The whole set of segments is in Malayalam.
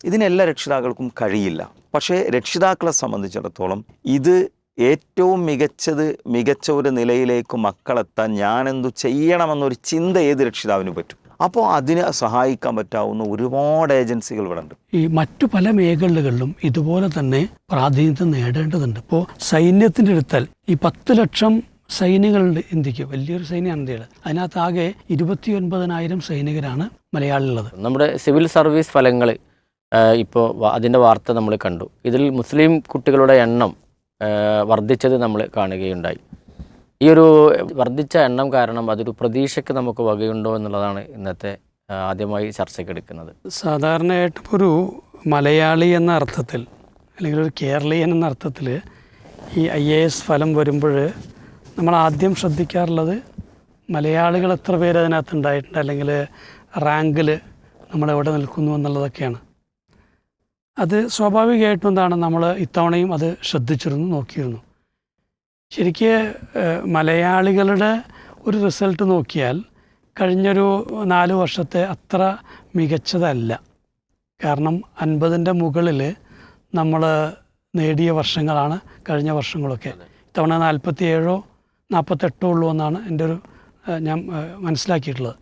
ഇതിനെല്ലാ രക്ഷിതാക്കൾക്കും കഴിയില്ല. പക്ഷേ രക്ഷിതാക്കളെ സംബന്ധിച്ചിടത്തോളം ഇത് ഏറ്റവും മികച്ച ഒരു നിലയിലേക്ക് മക്കളെത്താൻ ഞാനെന്തു ചെയ്യണമെന്നൊരു ചിന്ത ഏത് രക്ഷിതാവിന് പറ്റും. അപ്പോൾ അതിനെ സഹായിക്കാൻ പറ്റാവുന്ന ഒരുപാട് ഏജൻസികൾ ഇവിടെ ഉണ്ട്. ഈ മറ്റു പല മേഖലകളിലും ഇതുപോലെ തന്നെ പ്രാതിനിധ്യം നേടേണ്ടതുണ്ട്. ഇപ്പോൾ സൈന്യത്തിൻ്റെ എടുത്താൽ ഈ 10 ലക്ഷം സൈനികളുണ്ട് ഇന്ത്യക്ക്, വലിയൊരു സൈന്യമാണ് ഇന്ത്യയുടെ. അതിനകത്ത് ആകെ 29,000 സൈനികരാണ് മലയാളികളുള്ളത്. നമ്മുടെ സിവിൽ സർവീസ് ഫലങ്ങൾ ഇപ്പോൾ അതിൻ്റെ വാർത്ത നമ്മൾ കണ്ടു. ഇതിൽ മുസ്ലിം കുട്ടികളുടെ എണ്ണം വർദ്ധിച്ചത് നമ്മൾ കാണുകയുണ്ടായി. ഈ ഒരു വർദ്ധിച്ച എണ്ണം കാരണം അതൊരു പ്രതീക്ഷയ്ക്ക് നമുക്ക് വകയുണ്ടോ എന്നുള്ളതാണ് ഇന്നത്തെ ആദ്യമായി ചർച്ചയ്ക്കെടുക്കുന്നത്. സാധാരണയായിട്ട് ഒരു മലയാളി എന്ന അർത്ഥത്തിൽ അല്ലെങ്കിൽ ഒരു കേരളീയൻ എന്ന അർത്ഥത്തിൽ ഈ IAS ഫലം വരുമ്പോൾ നമ്മൾ ആദ്യം ശ്രദ്ധിക്കാറുള്ളത് മലയാളികൾ എത്ര പേര് അതിനകത്ത് ഉണ്ടായിട്ടുണ്ട്, അല്ലെങ്കിൽ റാങ്കിൽ നമ്മളെവിടെ നിൽക്കുന്നു എന്നുള്ളതൊക്കെയാണ്. അത് സ്വാഭാവികമായിട്ടും എന്താണ്, നമ്മൾ ഇത്തവണയും അത് ശ്രദ്ധിച്ചിരുന്നു, നോക്കിയിരുന്നു. ശരിക്ക് മലയാളികളുടെ ഒരു റിസൾട്ട് നോക്കിയാൽ കഴിഞ്ഞൊരു 4 വർഷത്തെ അത്ര മികച്ചതല്ല. കാരണം 50ൻ്റെ മുകളിൽ നമ്മൾ നേടിയ വർഷങ്ങളാണ് കഴിഞ്ഞ വർഷങ്ങളൊക്കെ. ഇത്തവണ 47 48 ഉള്ളൂ എന്നാണ് എൻ്റെ ഒരു ഞാൻ മനസ്സിലാക്കിയിട്ടുള്ളത്.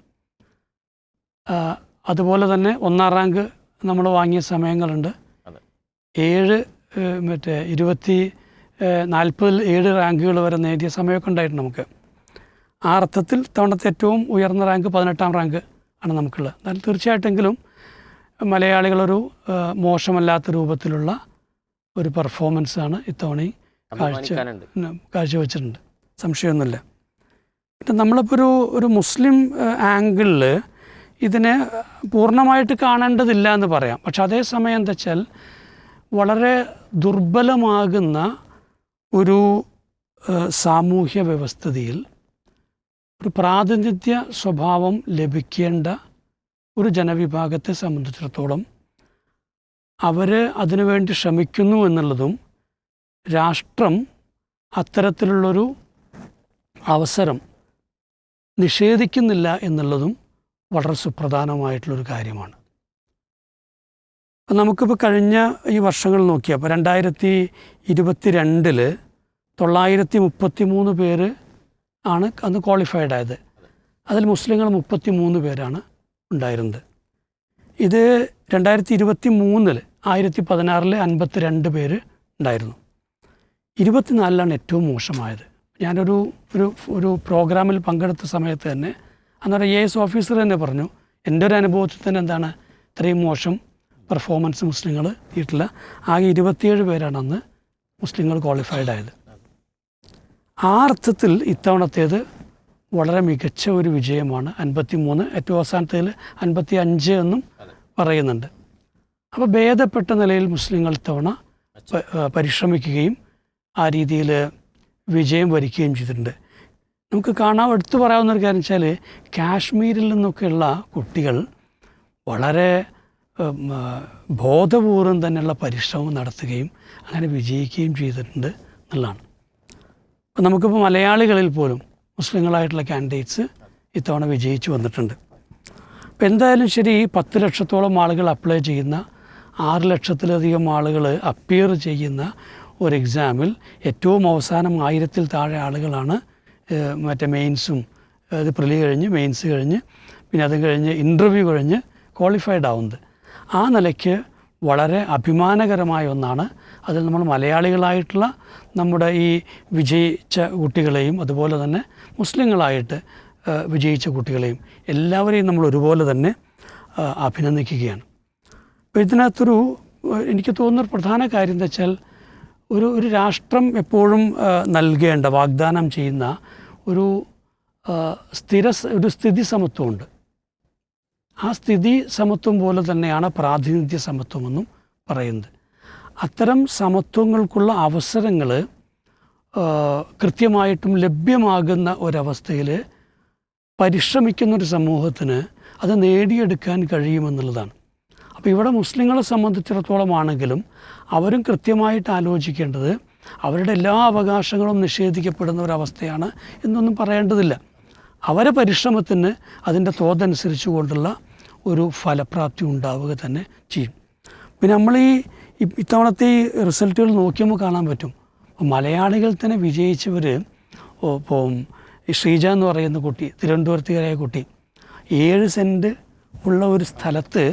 അതുപോലെ തന്നെ 1ാം റാങ്ക് നമ്മൾ വാങ്ങിയ സമയങ്ങളുണ്ട്. 40 റാങ്കുകൾ വരെ നേടിയ സമയമൊക്കെ ഉണ്ടായിട്ടുണ്ട് നമുക്ക്. ആ അർത്ഥത്തിൽ തവണത്തെ ഏറ്റവും ഉയർന്ന റാങ്ക് 18ാം റാങ്ക് ആണ് നമുക്കുള്ളത്. എന്നാൽ തീർച്ചയായിട്ടെങ്കിലും മലയാളികളൊരു മോശമല്ലാത്ത രൂപത്തിലുള്ള ഒരു പെർഫോമൻസാണ് ഇത്തവണ കാഴ്ചവെച്ചിട്ടുണ്ട്, സംശയമൊന്നുമില്ല. പിന്നെ നമ്മളിപ്പോൾ ഒരു മുസ്ലിം ആംഗിളിൽ ഇതിനെ പൂർണ്ണമായിട്ട് കാണേണ്ടതില്ല എന്ന് പറയാം. പക്ഷെ അതേസമയം എന്താ വെച്ചാൽ വളരെ ദുർബലമാകുന്ന ഒരു സാമൂഹ്യ വ്യവസ്ഥിതിയിൽ ഒരു പ്രാതിനിധ്യ സ്വഭാവം ലഭിക്കേണ്ട ഒരു ജനവിഭാഗത്തെ സംബന്ധിച്ചിടത്തോളം അവർ അതിനുവേണ്ടി ശ്രമിക്കുന്നു എന്നുള്ളതും രാഷ്ട്രം അത്തരത്തിലുള്ളൊരു അവസരം നിഷേധിക്കുന്നില്ല എന്നുള്ളതും വളരെ സുപ്രധാനമായിട്ടുള്ളൊരു കാര്യമാണ്. നമുക്കിപ്പോൾ കഴിഞ്ഞ ഈ വർഷങ്ങൾ നോക്കിയാൽ ഇപ്പോൾ 2022 933 പേര് ആണ് അന്ന് ക്വാളിഫൈഡ് ആയത്. അതിൽ മുസ്ലിങ്ങൾ 33 പേരാണ് ഉണ്ടായിരുന്നത്. ഇത് 2023 1016 52 പേര് ഉണ്ടായിരുന്നു. 24 ഏറ്റവും മോശമായത്. ഞാനൊരു ഒരു പ്രോഗ്രാമിൽ പങ്കെടുത്ത സമയത്ത് തന്നെ അന്നേരം IAS ഓഫീസർ തന്നെ പറഞ്ഞു, എൻ്റെ ഒരു അനുഭവത്തിൽ തന്നെ എന്താണ് ഇത്രയും മോശം പെർഫോമൻസ് മുസ്ലിങ്ങൾ കിട്ടില്ല. ആകെ 27 പേരാണ് അന്ന് മുസ്ലിങ്ങൾ ക്വാളിഫൈഡ് ആയത്. ആ അർത്ഥത്തിൽ ഇത്തവണത്തേത് വളരെ മികച്ച ഒരു വിജയമാണ്. 53, ഏറ്റവും അവസാനത്തേൽ 55 എന്നും പറയുന്നുണ്ട്. അപ്പോൾ ഭേദപ്പെട്ട നിലയിൽ മുസ്ലിങ്ങൾ ഇത്തവണ പരിശ്രമിക്കുകയും ആ രീതിയിൽ വിജയം വരിക്കുകയും ചെയ്തിട്ടുണ്ട്. നമുക്ക് കാണാൻ എടുത്തു പറയാവുന്നൊരു കാര്യം വെച്ചാൽ കാശ്മീരിൽ നിന്നൊക്കെയുള്ള കുട്ടികൾ വളരെ ബോധപൂർവം തന്നെയുള്ള പരിശ്രമം നടത്തുകയും അങ്ങനെ വിജയിക്കുകയും ചെയ്തിട്ടുണ്ട് എന്നുള്ളതാണ്. അപ്പം നമുക്കിപ്പോൾ മലയാളികളിൽ പോലും മുസ്ലിങ്ങളായിട്ടുള്ള കാൻഡിഡേറ്റ്സ് ഇത്തവണ വിജയിച്ചു വന്നിട്ടുണ്ട്. അപ്പോൾ എന്തായാലും ശരി, 10 ലക്ഷത്തോളം ആളുകൾ അപ്ലൈ ചെയ്യുന്ന, 6 ലക്ഷത്തിലധികം ആളുകൾ അപ്പിയർ ചെയ്യുന്ന ഒരു എക്സാമിൽ ഏറ്റവും അവസാനം 1000-ൽ താഴെ ആളുകളാണ് മെയിൻസും അത് പ്രിലി കഴിഞ്ഞ് മെയിൻസ് കഴിഞ്ഞ് പിന്നെ അത് കഴിഞ്ഞ് ഇൻ്റർവ്യൂ കഴിഞ്ഞ് ക്വാളിഫൈഡ് ആവുന്നത്. ആ നിലയ്ക്ക് വളരെ അഭിമാനകരമായ ഒന്നാണ്. അതിൽ നമ്മൾ മലയാളികളായിട്ടുള്ള നമ്മുടെ ഈ വിജയിച്ച കുട്ടികളെയും അതുപോലെ തന്നെ മുസ്ലിങ്ങളായിട്ട് വിജയിച്ച കുട്ടികളെയും എല്ലാവരെയും നമ്മൾ ഒരുപോലെ തന്നെ അഭിനന്ദിക്കുകയാണ്. അപ്പോൾ ഇതിനകത്തൊരു എനിക്ക് തോന്നുന്നൊരു പ്രധാന കാര്യം എന്താ വെച്ചാൽ ഒരു രാഷ്ട്രം എപ്പോഴും നൽകേണ്ട, വാഗ്ദാനം ചെയ്യുന്ന ഒരു സ്ഥിതി സമത്വമുണ്ട്. ആ സ്ഥിതി സമത്വം പോലെ തന്നെയാണ് പ്രാതിനിധ്യ സമത്വമെന്നും പറയുന്നത്. അത്തരം സമത്വങ്ങൾക്കുള്ള അവസരങ്ങൾ കൃത്യമായിട്ടും ലഭ്യമാകുന്ന ഒരവസ്ഥയിൽ പരിശ്രമിക്കുന്നൊരു സമൂഹത്തിന് അത് നേടിയെടുക്കാൻ കഴിയുമെന്നുള്ളതാണ്. അപ്പോൾ ഇവിടെ മുസ്ലിങ്ങളെ സംബന്ധിച്ചിടത്തോളം ആണെങ്കിലും അവരും കൃത്യമായിട്ട് ആലോചിക്കേണ്ടത് അവരുടെ എല്ലാ അവകാശങ്ങളും നിഷേധിക്കപ്പെടുന്ന ഒരവസ്ഥയാണ് എന്നൊന്നും പറയേണ്ടതില്ല. അവരെ പരിശ്രമത്തിന് അതിൻ്റെ തോതനുസരിച്ച് കൊണ്ടുള്ള ഒരു ഫലപ്രാപ്തി ഉണ്ടാവുക തന്നെ ചെയ്യും. പിന്നെ നമ്മൾ ഇത്തവണത്തെ ഈ റിസൾട്ടുകൾ നോക്കിയപ്പോൾ കാണാൻ പറ്റും. മലയാളികൾ തന്നെ വിജയിച്ചവർ, ഇപ്പോൾ ശ്രീജ എന്ന് പറയുന്ന കുട്ടി, തിരുവനന്തപുരത്തുകാരായ കുട്ടി, 7 സെൻറ്റ് ഉള്ള ഒരു സ്ഥലത്ത്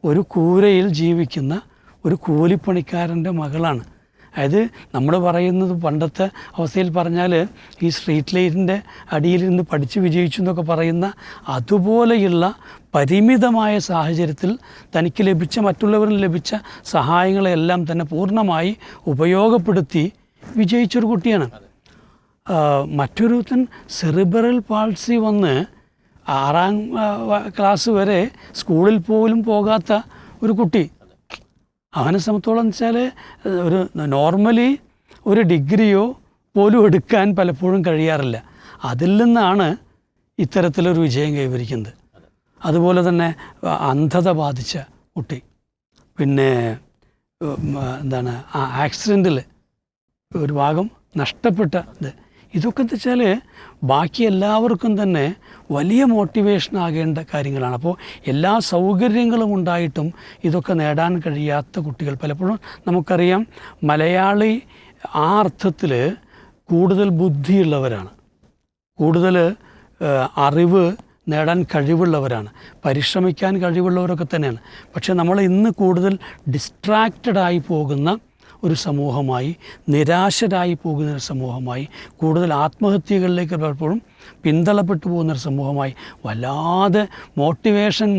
ഒരു കൂരയിൽ ജീവിക്കുന്ന ഒരു കൂലിപ്പണിക്കാരൻ്റെ മകളാണ്. അതായത് നമ്മൾ പറയുന്നത് പണ്ടത്തെ അവസ്ഥയിൽ പറഞ്ഞാൽ ഈ സ്ട്രീറ്റ് ലൈറ്റിൻ്റെ അടിയിലിരുന്ന് പഠിച്ച് വിജയിച്ചു എന്നൊക്കെ പറയുന്ന അതുപോലെയുള്ള പരിമിതമായ സാഹചര്യത്തിൽ തനിക്ക് ലഭിച്ച, മറ്റുള്ളവരിൽ ലഭിച്ച സഹായങ്ങളെല്ലാം തന്നെ പൂർണ്ണമായി ഉപയോഗപ്പെടുത്തി വിജയിച്ചൊരു കുട്ടിയാണ്. മറ്റൊരുത്തൻ സെറിബ്രൽ പാൾസി വന്ന് 6ാം ക്ലാസ് വരെ സ്കൂളിൽ പോലും പോകാത്ത ഒരു കുട്ടി. അവനെ സംബന്ധിച്ചോളം വെച്ചാൽ ഒരു നോർമലി ഒരു ഡിഗ്രിയോ പോലും എടുക്കാൻ പലപ്പോഴും കഴിയാറില്ല. അതിൽ നിന്നാണ് ഇത്തരത്തിലൊരു വിജയം കൈവരിക്കുന്നത്. അതുപോലെ തന്നെ അന്ധത ബാധിച്ച കുട്ടി, പിന്നെ എന്താണ് ആക്സിഡൻറ്റിൽ ഒരു ഭാഗം നഷ്ടപ്പെട്ട ഇതൊക്കെ എന്താ വെച്ചാൽ ബാക്കി എല്ലാവർക്കും തന്നെ വലിയ മോട്ടിവേഷൻ ആകേണ്ട കാര്യങ്ങളാണ്. അപ്പോൾ എല്ലാ സൗകര്യങ്ങളും ഉണ്ടായിട്ടും ഇതൊക്കെ നേടാൻ കഴിയാത്ത കുട്ടികൾ പലപ്പോഴും നമുക്കറിയാം. മലയാളി ആ അർത്ഥത്തിൽ കൂടുതൽ ബുദ്ധിയുള്ളവരാണ്, കൂടുതൽ അറിവ് നേടാൻ കഴിവുള്ളവരാണ്, പരിശ്രമിക്കാൻ കഴിവുള്ളവരൊക്കെ തന്നെയാണ്. പക്ഷേ നമ്മൾ ഇന്ന് കൂടുതൽ ഡിസ്ട്രാക്റ്റഡായി പോകുന്ന ഒരു സമൂഹമായി, നിരാശരായി പോകുന്ന ഒരു സമൂഹമായി, കൂടുതൽ ആത്മഹത്യകളിലേക്ക് പലപ്പോഴും പിന്തള്ളപ്പെട്ടു പോകുന്നൊരു സമൂഹമായി, വല്ലാതെ മോട്ടിവേഷൻ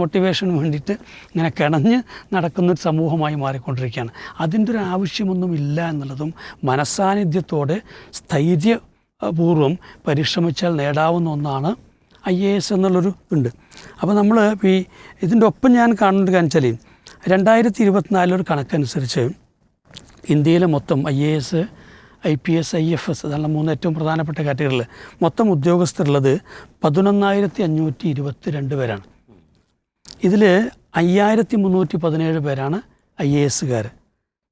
വേണ്ടിയിട്ട് ഇങ്ങനെ കിണഞ്ഞ് നടക്കുന്നൊരു സമൂഹമായി മാറിക്കൊണ്ടിരിക്കുകയാണ്. അതിൻ്റെ ഒരു ആവശ്യമൊന്നുമില്ല എന്നുള്ളതും മനസ്സാന്നിധ്യത്തോടെ സ്ഥൈര്യപൂർവ്വം പരിശ്രമിച്ചാൽ നേടാവുന്ന ഒന്നാണ് IAS എന്നുള്ളൊരു ഉണ്ട്. അപ്പോൾ നമ്മൾ ഇതിൻ്റെ ഒപ്പം ഞാൻ കാണുന്നത് കാര്യം വെച്ചാൽ 2024 കണക്കനുസരിച്ച് ഇന്ത്യയിലെ മൊത്തം IAS, IPS, IFS അതാണ് 3 ഏറ്റവും പ്രധാനപ്പെട്ട കാറ്റഗറികൾ മൊത്തം ഉദ്യോഗസ്ഥരുള്ളത് 11,522 പേരാണ്. ഇതിൽ 5,317 പേരാണ് IASകാർ,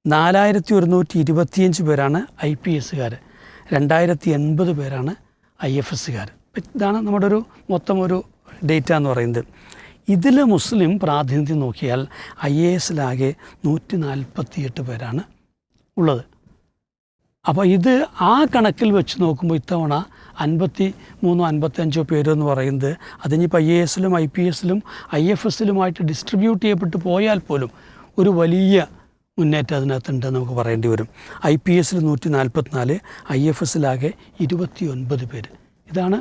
4,125 പേരാണ് IPSകാർ, 2,080 പേരാണ് IFSകാർ. ഇതാണ് നമ്മുടെ ഒരു മൊത്തം ഒരു ഡേറ്റ എന്ന് പറയുന്നത്. ഇതിൽ മുസ്ലിം പ്രാതിനിധ്യം നോക്കിയാൽ IASലാകെ 148 പേരാണ് ഉള്ളത്. അപ്പോൾ ഇത് ആ കണക്കിൽ വെച്ച് നോക്കുമ്പോൾ ഇത്തവണ 53-55 പേരെന്ന് പറയുന്നത് അതിനിപ്പോൾ IASലും IPSലും IFSലുമായിട്ട് ഡിസ്ട്രിബ്യൂട്ട് ചെയ്യപ്പെട്ട് പോയാൽ പോലും ഒരു വലിയ മുന്നേറ്റം അതിനകത്തുണ്ടെന്ന് നമുക്ക് പറയേണ്ടി വരും. IPSൽ 144, IFSലാകെ 29 പേര്. ഇതാണ്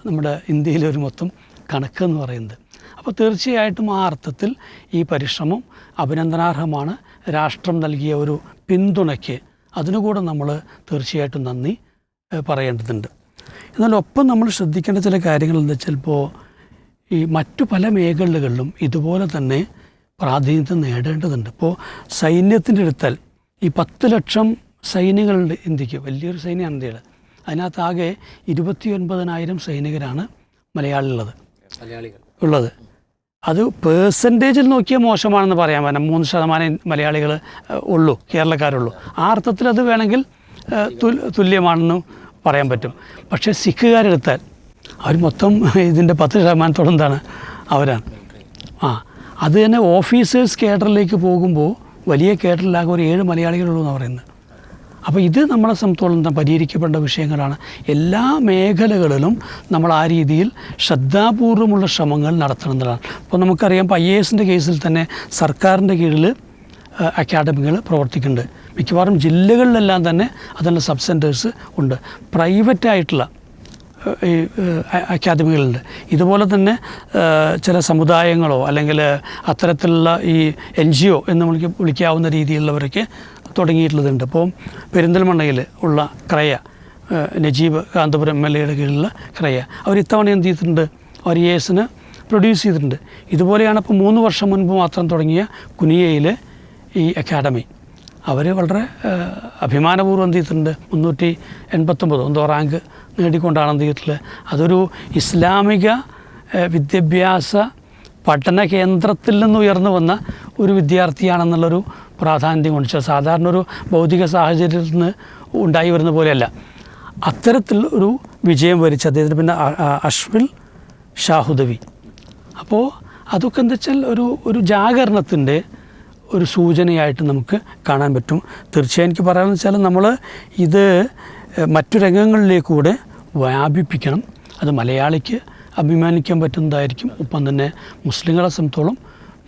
നമ്മുടെ ഇന്ത്യയിലെ ഒരു മൊത്തം കണക്കെന്ന് പറയുന്നത്. അപ്പോൾ തീർച്ചയായിട്ടും ആ അർത്ഥത്തിൽ ഈ പരിശ്രമം അഭിനന്ദനാർഹമാണ്. രാഷ്ട്രം നൽകിയ ഒരു പിന്തുണയ്ക്ക് അതിനുകൂടെ നമ്മൾ തീർച്ചയായിട്ടും നന്ദി പറയേണ്ടതുണ്ട്. എന്നാൽ ഒപ്പം നമ്മൾ ശ്രദ്ധിക്കേണ്ട ചില കാര്യങ്ങൾ എന്താ വെച്ചാൽ, ഇപ്പോൾ ഈ മറ്റു പല മേഖലകളിലും ഇതുപോലെ തന്നെ പ്രാതിനിധ്യം നേടേണ്ടതുണ്ട്. ഇപ്പോൾ സൈന്യത്തിൻ്റെ എടുത്താൽ ഈ 10 ലക്ഷം സൈനികളുണ്ട് ഇന്ത്യക്ക്, വലിയൊരു സൈന്യമാണ് ഇന്ത്യയുടെ. അതിനകത്താകെ 29,000 സൈനികരാണ് മലയാളികളുള്ളത് ഉള്ളത്. അത് പേഴ്സൻറ്റേജിൽ നോക്കിയാൽ മോശമാണെന്ന് പറയാൻ പറ്റും. 3% മലയാളികൾ ഉള്ളൂ, കേരളക്കാരുള്ളൂ. ആ അർത്ഥത്തിൽ അത് വേണമെങ്കിൽ തുല്യമാണെന്ന് പറയാൻ പറ്റും. പക്ഷേ സിഖുകാരെടുത്താൽ അവർ മൊത്തം ഇതിൻ്റെ 10% എന്താണ് അവരാണ്. അത് തന്നെ ഓഫീസേഴ്സ് കേഡറിലേക്ക് പോകുമ്പോൾ വലിയ കേഡറിലാകെ ഒരു 7 മലയാളികളുള്ളൂ എന്ന് പറയുന്നത്. അപ്പോൾ ഇത് നമ്മളെ സംബന്ധിച്ചോളം പരിഹരിക്കപ്പെടേണ്ട വിഷയങ്ങളാണ്. എല്ലാ മേഖലകളിലും നമ്മൾ ആ രീതിയിൽ ശ്രദ്ധാപൂർവമുള്ള ശ്രമങ്ങൾ നടത്തണമെന്നതാണ്. അപ്പോൾ നമുക്കറിയാം, ഇപ്പോൾ IASൻ്റെ കേസിൽ തന്നെ സർക്കാരിൻ്റെ കീഴിൽ അക്കാഡമികൾ പ്രവർത്തിക്കുന്നുണ്ട്. മിക്കവാറും ജില്ലകളിലെല്ലാം തന്നെ അതിനുള്ള സബ് സെൻറ്റേഴ്സ് ഉണ്ട്. പ്രൈവറ്റായിട്ടുള്ള ഈ അക്കാദമികളുണ്ട്. ഇതുപോലെ തന്നെ ചില സമുദായങ്ങളോ അല്ലെങ്കിൽ അത്തരത്തിലുള്ള ഈ NGO എന്ന് വിളിക്കാവുന്ന രീതിയിലുള്ളവരൊക്കെ തുടങ്ങിയിട്ടുള്ളതുണ്ട്. അപ്പോൾ പെരിന്തൽമണ്ണയിൽ ഉള്ള ക്രയ, നജീബ് കാന്തപുരം MLAയുടെ കീഴിലുള്ള ക്രയ, അവർ ഇത്തവണ എന്ത് ചെയ്തിട്ടുണ്ട്, അവർ IASന് പ്രൊഡ്യൂസ് ചെയ്തിട്ടുണ്ട്. ഇതുപോലെയാണ് ഇപ്പോൾ 3 വർഷം മുൻപ് മാത്രം തുടങ്ങിയ കുനിയയിലെ ഈ അക്കാഡമി. അവർ വളരെ അഭിമാനപൂർവ്വം എന്ത് ചെയ്തിട്ടുണ്ട്, 389 എന്തോ റാങ്ക് നേടിക്കൊണ്ടാണ് എന്ത് ചെയ്തിട്ടുള്ളത്. അതൊരു ഇസ്ലാമിക വിദ്യാഭ്യാസ പഠന കേന്ദ്രത്തിൽ നിന്ന് ഉയർന്നു വന്ന ഒരു വിദ്യാർത്ഥിയാണെന്നുള്ളൊരു പ്രാധാന്യം കൊണ്ട്, സാധാരണ ഒരു ഭൗതിക സാഹചര്യത്തിൽ നിന്ന് ഉണ്ടായി വരുന്ന പോലെയല്ല. അത്തരത്തിൽ ഒരു വിജയം വരിച്ച അദ്ദേഹത്തിന് പിന്നെ അഷ്ഫിൽ ഷാഹുദവി. അപ്പോൾ അതൊക്കെ എന്താ വെച്ചാൽ ഒരു ജാഗരണത്തിൻ്റെ ഒരു സൂചനയായിട്ട് നമുക്ക് കാണാൻ പറ്റും. തീർച്ചയായും എനിക്ക് പറയാമെന്ന് വെച്ചാൽ നമ്മൾ ഇത് മറ്റു രംഗങ്ങളിലേക്കൂടെ വ്യാപിപ്പിക്കണം. അത് മലയാളിക്ക് അഭിമാനിക്കാൻ പറ്റുന്നതായിരിക്കും. ഒപ്പം തന്നെ മുസ്ലിങ്ങളെ സംബന്ധിച്ചോളം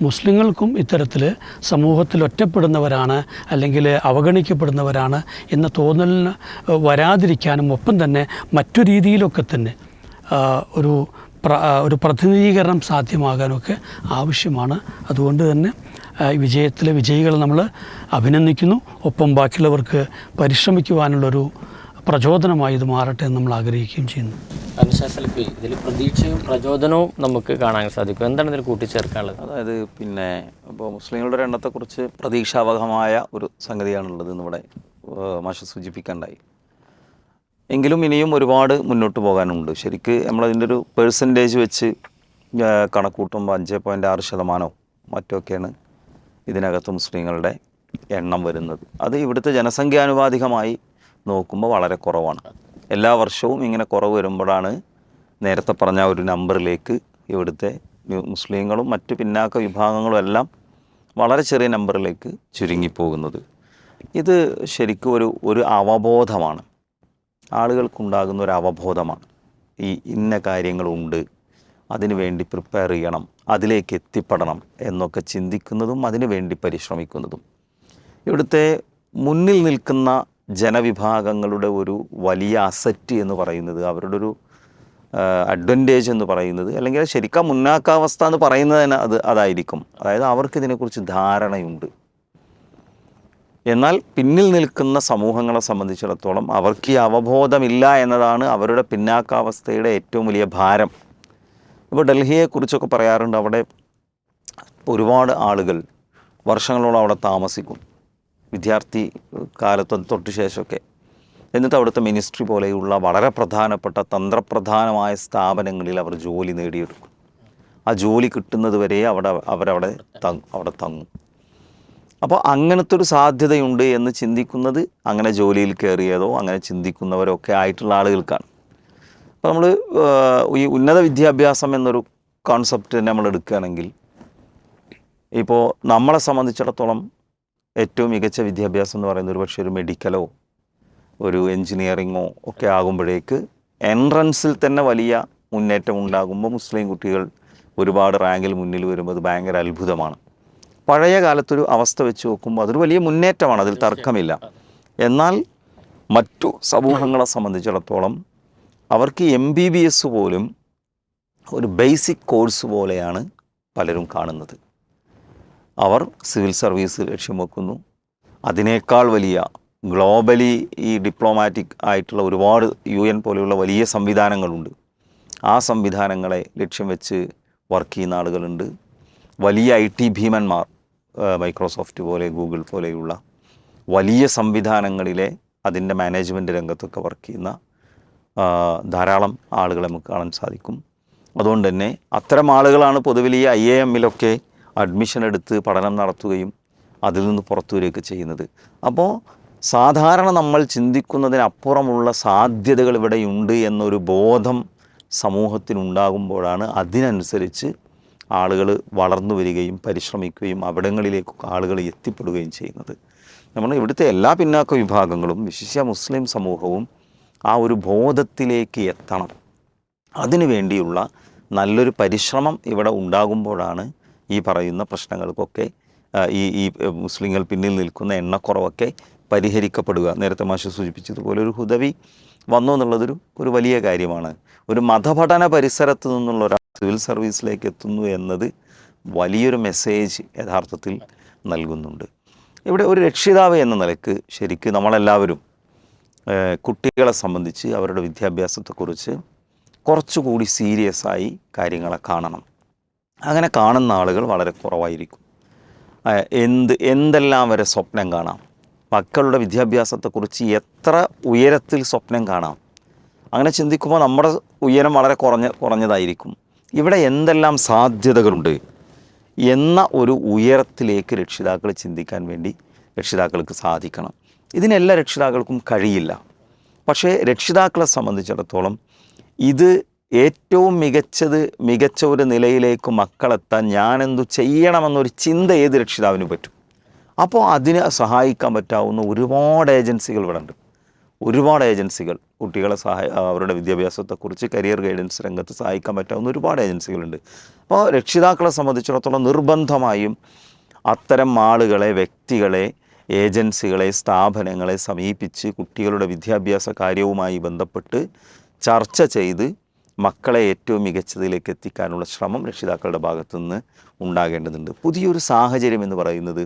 മുസ്ലിങ്ങൾക്കും ഇത്തരത്തിൽ സമൂഹത്തിൽ ഒറ്റപ്പെടുന്നവരാണ് അല്ലെങ്കിൽ അവഗണിക്കപ്പെടുന്നവരാണ് എന്ന തോന്നലിന് വരാതിരിക്കാനും ഒപ്പം തന്നെ മറ്റു രീതിയിലൊക്കെ തന്നെ ഒരു പ്രതിനിധീകരണം സാധ്യമാകാനൊക്കെ ആവശ്യമാണ്. അതുകൊണ്ട് തന്നെ വിജയത്തിലെ വിജയികളെ നമ്മൾ അഭിനന്ദിക്കുന്നു. ഒപ്പം ബാക്കിയുള്ളവർക്ക് പരിശ്രമിക്കുവാനുള്ളൊരു പ്രചോദനമായി ഇത് മാറട്ടെ എന്ന് നമ്മൾ ആഗ്രഹിക്കുകയും ചെയ്യുന്നു. ഇതിൽ പ്രതീക്ഷയും പ്രചോദനവും നമുക്ക് കാണാൻ സാധിക്കും. എന്താണ് ഇതിൽ കൂട്ടിച്ചേർക്കാനുള്ളത്? അതായത് ഇപ്പോൾ മുസ്ലിങ്ങളുടെ ഒരു എണ്ണത്തെക്കുറിച്ച് പ്രതീക്ഷാവഹമായ ഒരു സംഗതിയാണുള്ളത് എന്നിവിടെ മാഷ് സൂചിപ്പിക്കാണ്ടായി. എങ്കിലും ഇനിയും ഒരുപാട് മുന്നോട്ട് പോകാനുണ്ട്. ശരിക്ക് നമ്മളതിൻ്റെ ഒരു പെർസെൻറ്റേജ് വെച്ച് കണക്കൂട്ടുമ്പോൾ 5.6% മറ്റൊക്കെയാണ് ഇതിനകത്ത് മുസ്ലിങ്ങളുടെ എണ്ണം വരുന്നത്. അത് ഇവിടുത്തെ ജനസംഖ്യാനുപാതികമായി നോക്കുമ്പോൾ വളരെ കുറവാണ്. എല്ലാ വർഷവും ഇങ്ങനെ കുറവ് വരുമ്പോഴാണ് നേരത്തെ പറഞ്ഞ ഒരു നമ്പറിലേക്ക് ഇവിടുത്തെ മുസ്ലിങ്ങളും മറ്റ് പിന്നാക്ക വിഭാഗങ്ങളും എല്ലാം വളരെ ചെറിയ നമ്പറിലേക്ക് ചുരുങ്ങിപ്പോകുന്നത്. ഇത് ശരിക്കും ഒരു അവബോധമാണ്, ആളുകൾക്കുണ്ടാകുന്ന ഒരു അവബോധമാണ്. ഇന്ന കാര്യങ്ങളുണ്ട്, അതിനു വേണ്ടി പ്രിപ്പയർ ചെയ്യണം, അതിലേക്ക് എത്തിപ്പെടണം എന്നൊക്കെ ചിന്തിക്കുന്നതും അതിനു വേണ്ടി പരിശ്രമിക്കുന്നതും. ഇവിടുത്തെ മുന്നിൽ നിൽക്കുന്ന ജനവിഭാഗങ്ങളുടെ ഒരു വലിയ അസറ്റ് എന്ന് പറയുന്നത്, അവരുടെ ഒരു അഡ്വാൻറ്റേജ് എന്ന് പറയുന്നത്, അല്ലെങ്കിൽ ശരിക്കും മുന്നാക്കാവസ്ഥ എന്ന് പറയുന്നത് തന്നെ അതായിരിക്കും. അതായത് അവർക്ക് ഇതിനെക്കുറിച്ച് ധാരണയുണ്ട്. എന്നാൽ പിന്നിൽ നിൽക്കുന്ന സമൂഹങ്ങളെ സംബന്ധിച്ചിടത്തോളം അവർക്ക് ഈ അവബോധമില്ല എന്നതാണ് അവരുടെ പിന്നാക്കാവസ്ഥയുടെ ഏറ്റവും വലിയ ഭാരം. ഇപ്പോൾ ഡൽഹിയെക്കുറിച്ചൊക്കെ പറയാറുണ്ട്. അവിടെ ഒരുപാട് ആളുകൾ വർഷങ്ങളോളം അവിടെ താമസിക്കും, വിദ്യാർത്ഥി കാലത്ത് തൊട്ട് ശേഷമൊക്കെ. എന്നിട്ട് അവിടുത്തെ മിനിസ്ട്രി പോലെയുള്ള വളരെ പ്രധാനപ്പെട്ട തന്ത്രപ്രധാനമായ സ്ഥാപനങ്ങളിൽ അവർ ജോലി നേടിയെടുക്കും. ആ ജോലി കിട്ടുന്നത് വരെ അവരവിടെ തങ്ങും. അപ്പോൾ അങ്ങനത്തെ ഒരു സാധ്യതയുണ്ട് എന്ന് ചിന്തിക്കുന്നത് അങ്ങനെ ജോലിയിൽ കയറിയതോ അങ്ങനെ ചിന്തിക്കുന്നവരൊക്കെ ആയിട്ടുള്ള ആളുകൾക്കാണ്. അപ്പോൾ നമ്മൾ ഈ ഉന്നത വിദ്യാഭ്യാസം എന്നൊരു കോൺസെപ്റ്റ് തന്നെ നമ്മൾ എടുക്കുകയാണെങ്കിൽ, ഇപ്പോൾ നമ്മളെ സംബന്ധിച്ചിടത്തോളം ഏറ്റവും മികച്ച വിദ്യാഭ്യാസം എന്ന് പറയുന്നത് ഒരു പക്ഷേ ഒരു മെഡിക്കലോ ഒരു എൻജിനീയറിങ്ങോ ഒക്കെ ആകുമ്പോഴേക്ക് എൻട്രൻസിൽ തന്നെ വലിയ മുന്നേറ്റം ഉണ്ടാകുമ്പോൾ മുസ്ലിം കുട്ടികൾ ഒരുപാട് റാങ്കിൽ മുന്നിൽ വരുമ്പോൾ അത് ഭയങ്കര അത്ഭുതമാണ്. പഴയ കാലത്തൊരു അവസ്ഥ വെച്ച് നോക്കുമ്പോൾ അതൊരു വലിയ മുന്നേറ്റമാണ്, അതിൽ തർക്കമില്ല. എന്നാൽ മറ്റു സമൂഹങ്ങളെ സംബന്ധിച്ചിടത്തോളം അവർക്ക് MBBS പോലും ഒരു ബേസിക് കോഴ്സ് പോലെയാണ് പലരും കാണുന്നത്. അവർ സിവിൽ സർവീസ് ലക്ഷ്യം വെക്കുന്നു. അതിനേക്കാൾ വലിയ ഗ്ലോബലി ഈ ഡിപ്ലോമാറ്റിക് ആയിട്ടുള്ള ഒരുപാട് UN പോലെയുള്ള വലിയ സംവിധാനങ്ങളുണ്ട്. ആ സംവിധാനങ്ങളെ ലക്ഷ്യം വെച്ച് വർക്ക് ചെയ്യുന്ന ആളുകളുണ്ട്. വലിയ IT ഭീമന്മാർ, മൈക്രോസോഫ്റ്റ് പോലെ ഗൂഗിൾ പോലെയുള്ള വലിയ സംവിധാനങ്ങളിലെ അതിൻ്റെ മാനേജ്മെൻറ്റ് രംഗത്തൊക്കെ വർക്ക് ചെയ്യുന്ന ധാരാളം ആളുകളെ നമുക്ക് കാണാൻ സാധിക്കും. അതുകൊണ്ട് തന്നെ അത്തരം ആളുകളാണ് പൊതുവിൽ ഈ IIM-ലൊക്കെ അഡ്മിഷൻ എടുത്ത് പഠനം നടത്തുകയും അതിൽ നിന്ന് പുറത്തു വരികയൊക്കെ ചെയ്യുന്നത്. അപ്പോൾ സാധാരണ നമ്മൾ ചിന്തിക്കുന്നതിനപ്പുറമുള്ള സാധ്യതകൾ ഇവിടെയുണ്ട് എന്നൊരു ബോധം സമൂഹത്തിനുണ്ടാകുമ്പോഴാണ് അതിനനുസരിച്ച് ആളുകൾ വളർന്നു വരികയും പരിശ്രമിക്കുകയും അവിടങ്ങളിലേക്ക് ആളുകൾ എത്തിപ്പെടുകയും ചെയ്യുന്നത്. നമ്മൾ ഇവിടുത്തെ എല്ലാ പിന്നാക്ക വിഭാഗങ്ങളും വിശിഷ്യ മുസ്ലിം സമൂഹവും ആ ഒരു ബോധത്തിലേക്ക് എത്തണം. അതിനു വേണ്ടിയുള്ള നല്ലൊരു പരിശ്രമം ഇവിടെ ഉണ്ടാകുമ്പോഴാണ് ഈ പറയുന്ന പ്രശ്നങ്ങൾക്കൊക്കെ ഈ മുസ്ലിങ്ങൾ പിന്നിൽ നിൽക്കുന്ന എണ്ണക്കുറവൊക്കെ പരിഹരിക്കപ്പെടുക. നേരത്തെ മാഷ് സൂചിപ്പിച്ചതുപോലെ ഒരു ഹുദവി വന്നു എന്നുള്ളതൊരു വലിയ കാര്യമാണ്. ഒരു മതപഠന പരിസരത്ത് നിന്നുള്ള ഒരാൾ സിവിൽ സർവീസിലേക്ക് എത്തുന്നു എന്നത് വലിയൊരു മെസ്സേജ് യഥാർത്ഥത്തിൽ നൽകുന്നുണ്ട്. ഇവിടെ ഒരു രക്ഷിതാവ് എന്ന നിലയ്ക്ക് ശരിക്കും നമ്മളെല്ലാവരും കുട്ടികളെ സംബന്ധിച്ച് അവരുടെ വിദ്യാഭ്യാസത്തെക്കുറിച്ച് കുറച്ചുകൂടി സീരിയസ് ആയി കാര്യങ്ങളെ കാണണം. അങ്ങനെ കാണുന്ന ആളുകൾ വളരെ കുറവായിരിക്കും. എന്തെല്ലാം വരെ സ്വപ്നം കാണാം, മക്കളുടെ വിദ്യാഭ്യാസത്തെക്കുറിച്ച് എത്ര ഉയരത്തിൽ സ്വപ്നം കാണാം. അങ്ങനെ ചിന്തിക്കുമ്പോൾ നമ്മുടെ ഉയരം വളരെ കുറഞ്ഞതായിരിക്കും. ഇവിടെ എന്തെല്ലാം സാധ്യതകളുണ്ട് എന്ന ഒരു ഉയരത്തിലേക്ക് രക്ഷിതാക്കൾ ചിന്തിക്കാൻ വേണ്ടി രക്ഷിതാക്കൾക്ക് സാധിക്കണം. ഇതിനെല്ലാ രക്ഷിതാക്കൾക്കും കഴിയില്ല. പക്ഷേ രക്ഷിതാക്കളെ സംബന്ധിച്ചിടത്തോളം ഇത് ഏറ്റവും മികച്ച ഒരു നിലയിലേക്ക് മക്കളെത്താൻ ഞാനെന്തു ചെയ്യണമെന്നൊരു ചിന്ത ഏത് രക്ഷിതാവിന് പറ്റും. അപ്പോൾ അതിനെ സഹായിക്കാൻ പറ്റാവുന്ന ഒരുപാട് ഏജൻസികൾ ഇവിടെ ഉണ്ട്. ഒരുപാട് ഏജൻസികൾ കുട്ടികളെ അവരുടെ വിദ്യാഭ്യാസത്തെക്കുറിച്ച് കരിയർ ഗൈഡൻസ് രംഗത്ത് സഹായിക്കാൻ പറ്റാവുന്ന ഒരുപാട് ഏജൻസികളുണ്ട്. അപ്പോൾ രക്ഷിതാക്കളെ സംബന്ധിച്ചിടത്തോളം നിർബന്ധമായും അത്തരം ആളുകളെ, വ്യക്തികളെ, ഏജൻസികളെ, സ്ഥാപനങ്ങളെ സമീപിച്ച് കുട്ടികളുടെ വിദ്യാഭ്യാസ കാര്യവുമായി ബന്ധപ്പെട്ട് ചർച്ച ചെയ്ത് മക്കളെ ഏറ്റവും മികച്ചതിലേക്ക് എത്തിക്കാനുള്ള ശ്രമം രക്ഷിതാക്കളുടെ ഭാഗത്തു നിന്ന് ഉണ്ടാകേണ്ടതുണ്ട്. പുതിയൊരു സാഹചര്യം എന്ന് പറയുന്നത്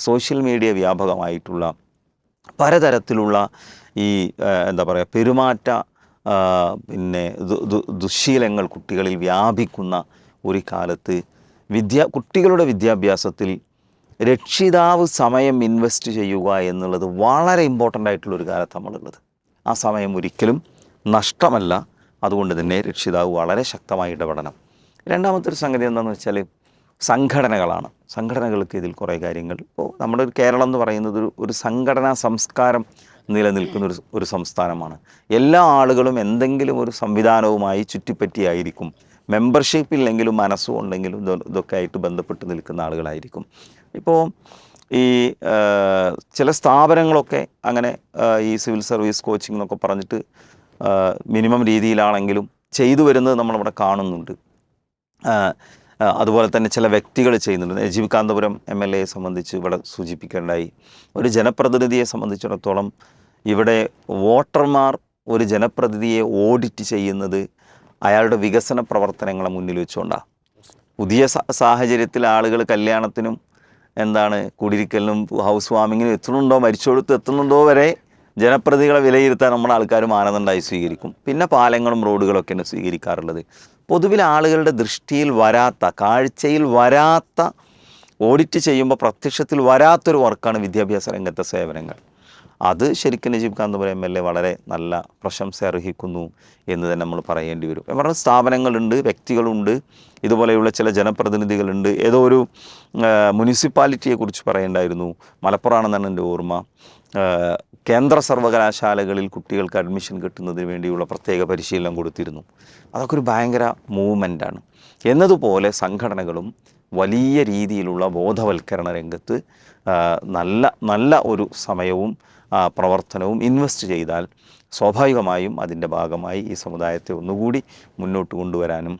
സോഷ്യൽ മീഡിയ വ്യാപകമായിട്ടുള്ള പലതരത്തിലുള്ള ഈ എന്താ പറയുക പെരുമാറ്റ പിന്നെ ദുശ്ശീലങ്ങൾ കുട്ടികളിൽ വ്യാപിക്കുന്ന ഒരു കാലത്ത് കുട്ടികളുടെ വിദ്യാഭ്യാസത്തിൽ രക്ഷിതാവ് സമയം ഇൻവെസ്റ്റ് ചെയ്യുക എന്നുള്ളത് വളരെ ഇമ്പോർട്ടൻ്റ് ആയിട്ടുള്ളൊരു കാലത്ത് നമ്മളുള്ളത്. ആ സമയം ഒരിക്കലും നഷ്ടമല്ല. അതുകൊണ്ട് തന്നെ രക്ഷിതാവ് വളരെ ശക്തമായി ഇടപെടണം. രണ്ടാമത്തെ ഒരു സംഗതി എന്താണെന്ന് വെച്ചാൽ സംഘടനകളാണ്. സംഘടനകൾക്ക് ഇതിൽ കുറേ കാര്യങ്ങൾ, ഇപ്പോൾ നമ്മുടെ ഒരു കേരളം എന്ന് പറയുന്നത് ഒരു സംഘടനാ സംസ്കാരം നിലനിൽക്കുന്ന ഒരു സംസ്ഥാനമാണ്. എല്ലാ ആളുകളും എന്തെങ്കിലും ഒരു സംവിധാനവുമായി ചുറ്റിപ്പറ്റിയായിരിക്കും. മെമ്പർഷിപ്പ് ഇല്ലെങ്കിലും മനസ്സും ഉണ്ടെങ്കിലും ഇതൊക്കെ ആയിട്ട് ബന്ധപ്പെട്ട് നിൽക്കുന്ന ആളുകളായിരിക്കും. ഇപ്പോൾ ഈ ചില സ്ഥാപനങ്ങളൊക്കെ അങ്ങനെ ഈ സിവിൽ സർവീസ് കോച്ചിങ് എന്നൊക്കെ പറഞ്ഞിട്ട് മിനിമം രീതിയിലാണെങ്കിലും ചെയ്തു വരുന്നത് നമ്മളിവിടെ കാണുന്നുണ്ട്. അതുപോലെ തന്നെ ചില വ്യക്തികൾ ചെയ്യുന്നുണ്ട്. നജീബ് കാന്തപുരം MLA സംബന്ധിച്ച് ഇവിടെ സൂചിപ്പിക്കേണ്ടായി. ഒരു ജനപ്രതിനിധിയെ സംബന്ധിച്ചിടത്തോളം ഇവിടെ വോട്ടർമാർ ഒരു ജനപ്രതിനിധിയെ ഓഡിറ്റ് ചെയ്യുന്നത് അയാളുടെ വികസന പ്രവർത്തനങ്ങളെ മുന്നിൽ വെച്ചുകൊണ്ടാണ്. പുതിയ സാഹചര്യത്തിൽ ആളുകൾ കല്യാണത്തിനും കുടിയിരിക്കലിനും ഹൗസ് വാമിങ്ങിനും എത്തുന്നുണ്ടോ, മരിച്ചെടുത്ത് എത്തുന്നുണ്ടോ വരെ ജനപ്രതിനിധികളെ വിലയിരുത്താൻ നമ്മുടെ ആൾക്കാർ മാനദണ്ഡമായി സ്വീകരിക്കും. പിന്നെ പാലങ്ങളും റോഡുകളൊക്കെയാണ് സ്വീകരിക്കാറുള്ളത്. പൊതുവിൽ ആളുകളുടെ ദൃഷ്ടിയിൽ വരാത്ത, കാഴ്ചയിൽ വരാത്ത, ഓഡിറ്റ് ചെയ്യുമ്പോൾ പ്രത്യക്ഷത്തിൽ വരാത്തൊരു വർക്കാണ് വിദ്യാഭ്യാസ രംഗത്തെ സേവനങ്ങൾ. അത് ശരിക്കും നജീബ് കാന്തപുരം MLA വളരെ നല്ല പ്രശംസ അർഹിക്കുന്നു എന്ന് തന്നെ നമ്മൾ പറയേണ്ടി വരും. ഞാൻ പറഞ്ഞ സ്ഥാപനങ്ങളുണ്ട്, വ്യക്തികളുണ്ട്, ഇതുപോലെയുള്ള ചില ജനപ്രതിനിധികളുണ്ട്. ഏതോ ഒരു മുനിസിപ്പാലിറ്റിയെക്കുറിച്ച് പറയേണ്ടായിരുന്നു, മലപ്പുറമാണെന്നാണ് എൻ്റെ ഓർമ്മ. കേന്ദ്ര സർവകലാശാലകളിൽ കുട്ടികൾക്ക് അഡ്മിഷൻ കിട്ടുന്നതിന് വേണ്ടിയുള്ള പ്രത്യേക പരിശീലനം കൊടുത്തിരുന്നു. അതൊക്കെ ഒരു ഭയങ്കര മൂവ്മെൻറ്റാണ്. എന്നതുപോലെ സംഘടനകളും വലിയ രീതിയിലുള്ള ബോധവൽക്കരണ രംഗത്ത് നല്ല ഒരു സമയവും പ്രവർത്തനവും ഇൻവെസ്റ്റ് ചെയ്താൽ സ്വാഭാവികമായും അതിൻ്റെ ഭാഗമായി ഈ സമുദായത്തെ ഒന്നുകൂടി മുന്നോട്ട് കൊണ്ടുവരാനും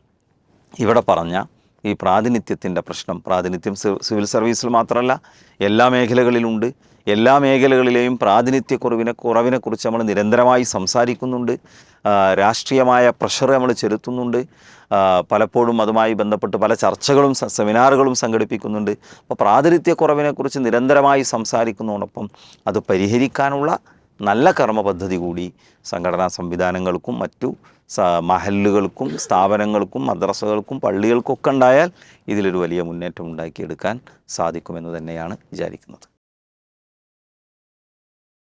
ഇവിടെ പറഞ്ഞ ഈ പ്രാതിനിധ്യത്തിൻ്റെ പ്രാതിനിധ്യം സിവിൽ സർവീസിൽ മാത്രമല്ല എല്ലാ മേഖലകളിലുണ്ട്. എല്ലാ മേഖലകളിലെയും കുറവിനെക്കുറിച്ച് നമ്മൾ നിരന്തരമായി സംസാരിക്കുന്നുണ്ട്. രാഷ്ട്രീയമായ പ്രഷർ നമ്മൾ ചെലുത്തുന്നുണ്ട്. പലപ്പോഴും അതുമായി ബന്ധപ്പെട്ട് പല ചർച്ചകളും സെമിനാറുകളും സംഘടിപ്പിക്കുന്നുണ്ട്. അപ്പോൾ പ്രാതിനിധ്യക്കുറവിനെക്കുറിച്ച് നിരന്തരമായി സംസാരിക്കുന്നതോടൊപ്പം അത് പരിഹരിക്കാനുള്ള നല്ല കർമ്മ പദ്ധതി കൂടി സംഘടനാ സംവിധാനങ്ങൾക്കും മറ്റു മഹല്ലുകൾക്കും സ്ഥാപനങ്ങൾക്കും മദ്രസകൾക്കും പള്ളികൾക്കൊക്കെ ഉണ്ടായാൽ ഇതിലൊരു വലിയ മുന്നേറ്റം ഉണ്ടാക്കിയെടുക്കാൻ സാധിക്കുമെന്ന് തന്നെയാണ് വിചാരിക്കുന്നത്.